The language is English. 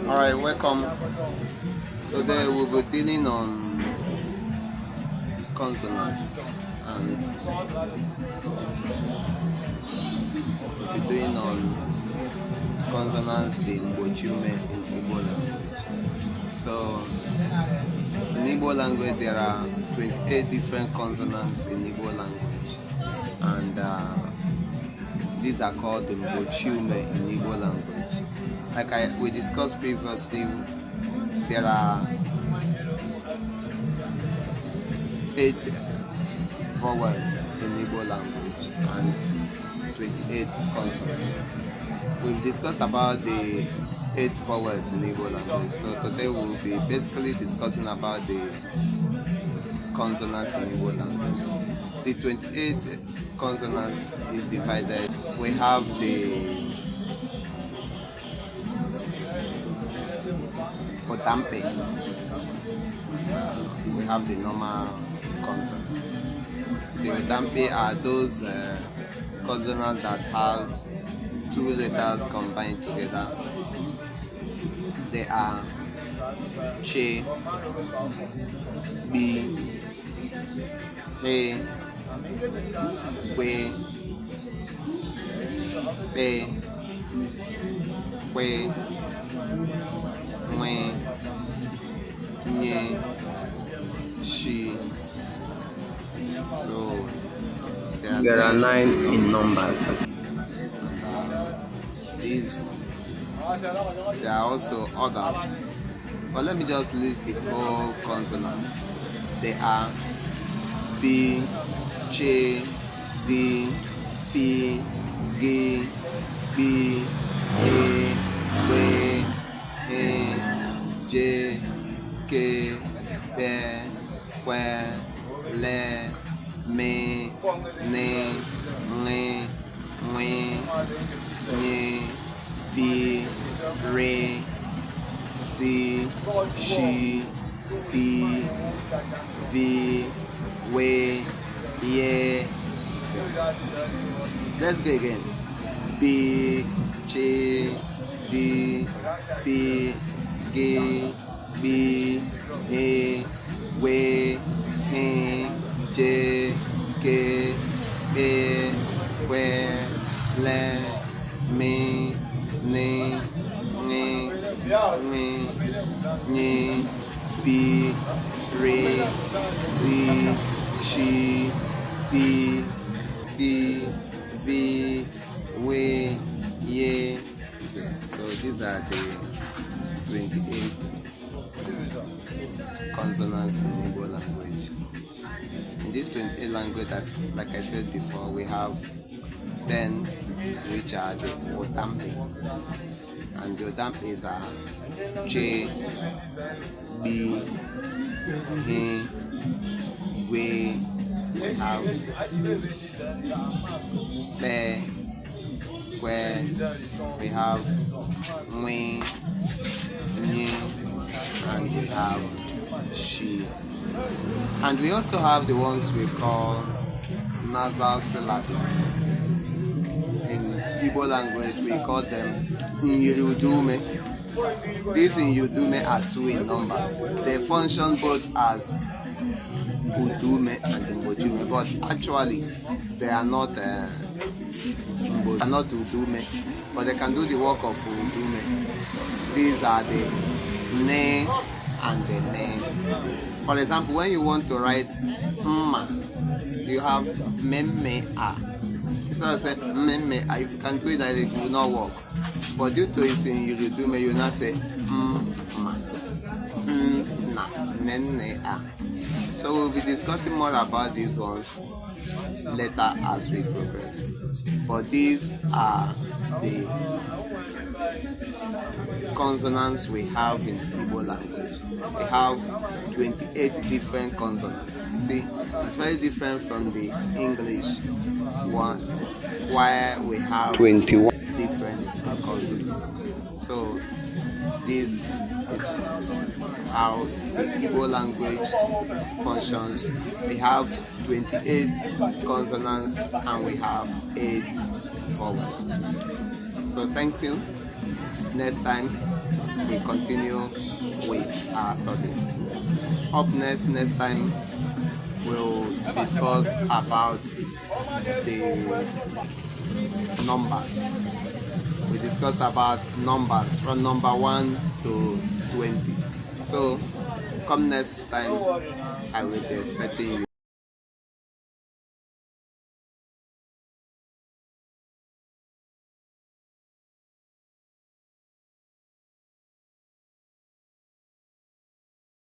Alright, welcome. Today we'll be dealing on consonants and we'll be doing on consonants, the Mgbochi in Igbo language. So in Igbo language there are 28 different consonants in Igbo language, and these are called the Mgbochi in Igbo language. Like we discussed previously, there are 8 vowels in Igbo language and 28 consonants. We've discussed about the 8 vowels in Igbo language, so today we'll be basically discussing about the consonants in Igbo language. The 28 consonants is divided. We have the Otampe. We have the normal consonants. The Otampe are those consonants that has 2 letters combined together. They are Che, Bi, He, We, Pe, We, Mwe, Nye, Shi. So there are 9 in numbers. There are also others, but let me just list the whole consonants. They are B, Che, D, Fi, G, B, E, W, E, J, K, P, Kwe, Le, Me, Ne, Nge, Nwe, Nye, Bi, Re, Si, Shi, Ti, Vi, We, Ye. Let's go again. B, Che, D, Fi, G, B, E, We, He, J, K, E, We, Le, Me, Ne, Nge, Nwe, Nye, Bi, Re, Si, Shi, Ti, Vi, We, Ye. So these are the 28 consonants in Igbo language. In this 28 language, like I said before, we have 10 which are the Otampe. And the Otampe are Che, Bi, He, We have Pe, Kwe, we have Mwe, Nye, and we have Shi. And we also have the ones we call nasal syllables. In Igbo language, we call them Nyudume. These Nyudume are 2 in numbers. They function both as Udume and Mgbochi, but actually they are not Udume, but they can do the work of Udume. These are the Ne and the Ne. For example, when you want to write Mma, you have Memme-a. Instead of saying Memme-a, if you can do it like it will not work. But due to it in Udume, you now say Mma, Na, Nenne-a. So we'll be discussing more about these ones later as we progress. But these are the consonants we have in Igbo language. We have 28 different consonants. You see, it's very different from the English one, where we have 21 different consonants. So this is how the Igbo language functions. We have 28 consonants and we have 8 forwards. So thank you. Next time we continue with our studies. Up next time we'll discuss about the numbers. We discuss about numbers from number 1 to 20. So come next time, I will be expecting you.